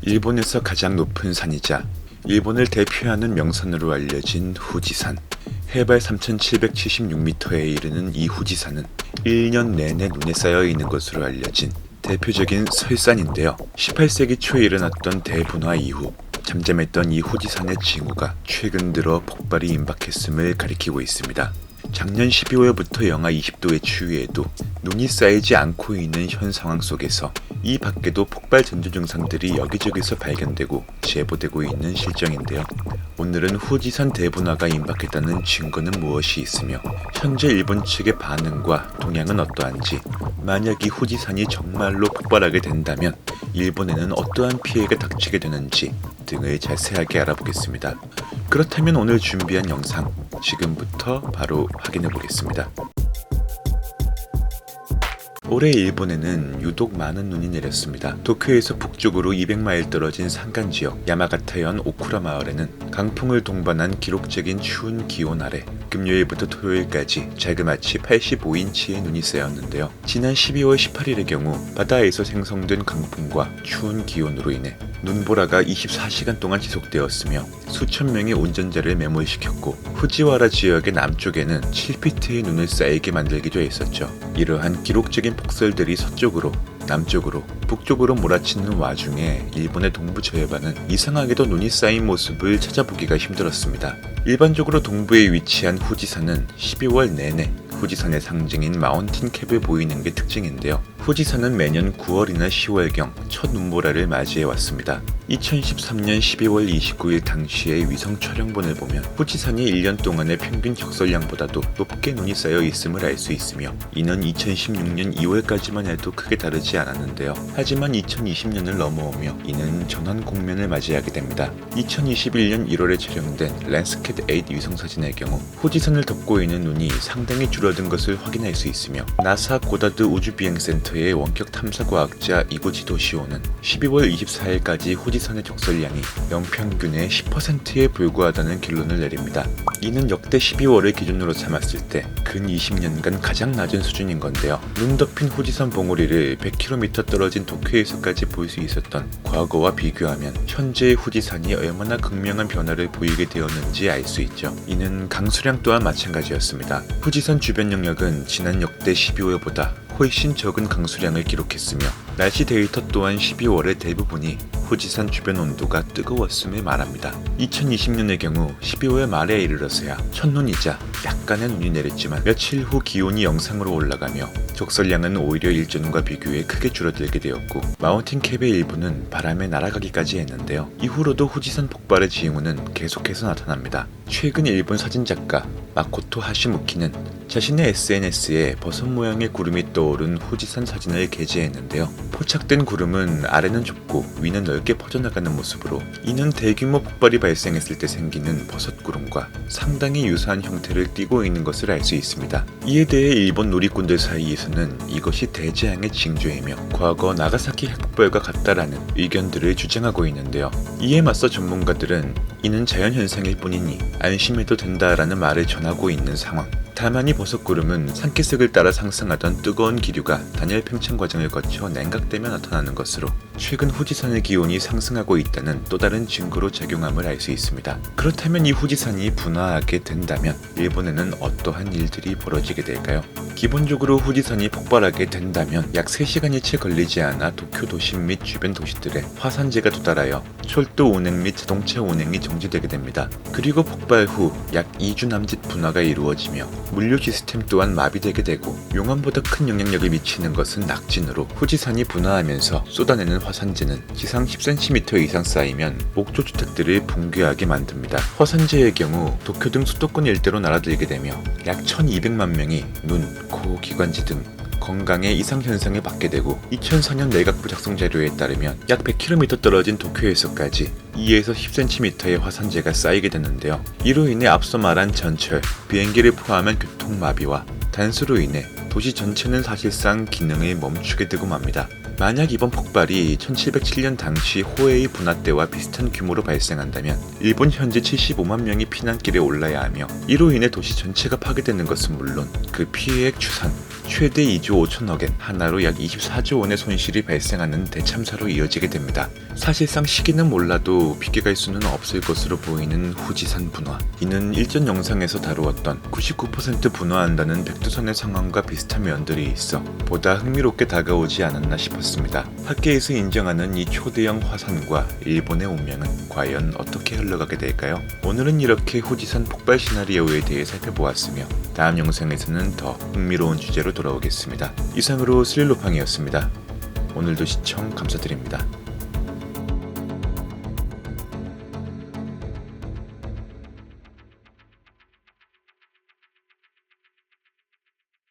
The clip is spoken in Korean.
일본에서 가장 높은 산이자 일본을 대표하는 명산으로 알려진 후지산. 해발 3,776m에 이르는 이 후지산은 1년 내내 눈에 쌓여 있는 것으로 알려진 대표적인 설산인데요. 18세기 초에 일어났던 대분화 이후 잠잠했던 이 후지산의 징후가 최근 들어 폭발이 임박했음을 가리키고 있습니다. 작년 12월부터 영하 20도의 추위에도 눈이 쌓이지 않고 있는 현 상황 속에서 이 밖에도 폭발 전조 증상들이 여기저기서 발견되고 제보되고 있는 실정인데요. 오늘은 후지산 대분화가 임박했다는 증거는 무엇이 있으며 현재 일본 측의 반응과 동향은 어떠한지, 만약 이 후지산이 정말로 폭발하게 된다면 일본에는 어떠한 피해가 닥치게 되는지 등을 자세하게 알아보겠습니다. 그렇다면 오늘 준비한 영상 지금부터 바로 확인해 보겠습니다. 올해 일본에는 유독 많은 눈이 내렸습니다. 도쿄에서 북쪽으로 200마일 떨어진 산간지역 야마가타현 오쿠라 마을에는 강풍을 동반한 기록적인 추운 기온 아래 금요일부터 토요일까지 자그마치 85인치의 눈이 쌓였는데요. 지난 12월 18일의 경우 바다에서 생성된 강풍과 추운 기온으로 인해 눈보라가 24시간 동안 지속되었으며 수천 명의 운전자를 매몰시켰고 후지와라 지역의 남쪽에는 7피트의 눈을 쌓이게 만들기도 했었죠. 이러한 기록적인 폭설들이 서쪽으로, 남쪽으로, 북쪽으로 몰아치는 와중에 일본의 동부 저해반은 이상하게도 눈이 쌓인 모습을 찾아보기가 힘들었습니다. 일반적으로 동부에 위치한 후지산은 12월 내내 후지산의 상징인 마운틴 캡을 보이는 게 특징인데요. 후지산은 매년 9월이나 10월경 첫 눈보라를 맞이해 왔습니다. 2013년 12월 29일 당시의 위성 촬영본을 보면 후지산이 1년 동안의 평균 적설량보다도 높게 눈이 쌓여 있음을 알 수 있으며 이는 2016년 2월까지만 해도 크게 다르지 않았는데요. 하지만 2020년을 넘어오며 이는 전환 국면을 맞이하게 됩니다. 2021년 1월에 촬영된 랜스캣 8 위성사진의 경우 후지산을 덮고 있는 눈이 상당히 줄어든 것을 확인할 수 있으며 나사 고다드 우주비행센터의 원격 탐사과학자 이고지 도시오는 12월 24일까지 후지산의 적설량이 연평균의 10%에 불과하다는 결론을 내립니다. 이는 역대 12월을 기준으로 삼았을 때 근 20년간 가장 낮은 수준인 건데요. 눈 덮인 후지산 봉우리를 100km 떨어진 도쿄에서까지 볼 수 있었던 과거와 비교하면 현재의 후지산이 얼마나 극명한 변화를 보이게 되었는지 알 수 있죠. 이는 강수량 또한 마찬가지였습니다. 후지산 주변 영역은 지난 역대 12월보다 훨씬 적은 강수량을 기록했으며 날씨 데이터 또한 12월의 대부분이 후지산 주변 온도가 뜨거웠음을 말합니다. 2020년의 경우 12월 말에 이르러서야 첫눈이자 약간의 눈이 내렸지만 며칠 후 기온이 영상으로 올라가며 적설량은 오히려 일전과 비교해 크게 줄어들게 되었고 마운틴 캡의 일부는 바람에 날아가기까지 했는데요. 이후로도 후지산 폭발의 징후는 계속해서 나타납니다. 최근 일본 사진작가 마코토 하시무키는 자신의 SNS에 버섯 모양의 구름이 떠오른 후지산 사진을 게재했는데요. 포착된 구름은 아래는 좁고 위는 넓게 퍼져나가는 모습으로 이는 대규모 폭발이 발생했을 때 생기는 버섯 구름과 상당히 유사한 형태를 띠고 있는 것을 알 수 있습니다. 이에 대해 일본 누리꾼들 사이에서는 이것이 대재앙의 징조이며 과거 나가사키 핵폭발과 같다라는 의견들을 주장하고 있는데요. 이에 맞서 전문가들은 이는 자연현상일 뿐이니 안심해도 된다라는 말을 전하고 있는 상황. 다만 이 버섯구름은 산기슭을 따라 상승하던 뜨거운 기류가 단열 팽창 과정을 거쳐 냉각되며 나타나는 것으로 최근 후지산의 기온이 상승하고 있다는 또 다른 증거로 작용함을 알 수 있습니다. 그렇다면 이 후지산이 분화하게 된다면 일본에는 어떠한 일들이 벌어지게 될까요? 기본적으로 후지산이 폭발하게 된다면 약 3시간이 채 걸리지 않아 도쿄 도심 및 주변 도시들의 화산재가 도달하여 철도 운행 및 자동차 운행이 정지되게 됩니다. 그리고 폭발 후 약 2주 남짓 분화가 이루어지며 물류 시스템 또한 마비되게 되고 용암보다 큰 영향력을 미치는 것은 낙진으로 후지산이 분화하면서 쏟아내는 화산재는 지상 10cm 이상 쌓이면 목조 주택들을 붕괴하게 만듭니다. 화산재의 경우 도쿄 등 수도권 일대로 날아들게 되며 약 1200만 명이 눈, 코, 기관지 등 건강에 이상 현상을 받게 되고 2004년 내각부 작성 자료에 따르면 약 100km 떨어진 도쿄에서까지 2에서 10cm의 화산재가 쌓이게 되는데요. 이로 인해 앞서 말한 전철, 비행기를 포함한 교통마비와 단수로 인해 도시 전체는 사실상 기능을 멈추게 되고 맙니다. 만약 이번 폭발이 1707년 당시 호에이 분화 때와 비슷한 규모로 발생한다면 일본 현재 75만 명이 피난길에 올라야 하며 이로 인해 도시 전체가 파괴되는 것은 물론 그 피해액 추산, 최대 2조 5천억엔, 하나로 약 24조 원의 손실이 발생하는 대참사로 이어지게 됩니다. 사실상 시기는 몰라도 비교할 수는 없을 것으로 보이는 후지산 분화. 이는 일전 영상에서 다루었던 99% 분화한다는 백두산의 상황과 비슷한 면들이 있어 보다 흥미롭게 다가오지 않았나 싶었습니다. 학계에서 인정하는 이 초대형 화산과 일본의 운명은 과연 어떻게 흘러가게 될까요? 오늘은 이렇게 후지산 폭발 시나리오에 대해 살펴보았으며 다음 영상에서는 더 흥미로운 주제로 돌아오겠습니다. 이상으로 스릴로팡이었습니다. 오늘도 시청 감사드립니다.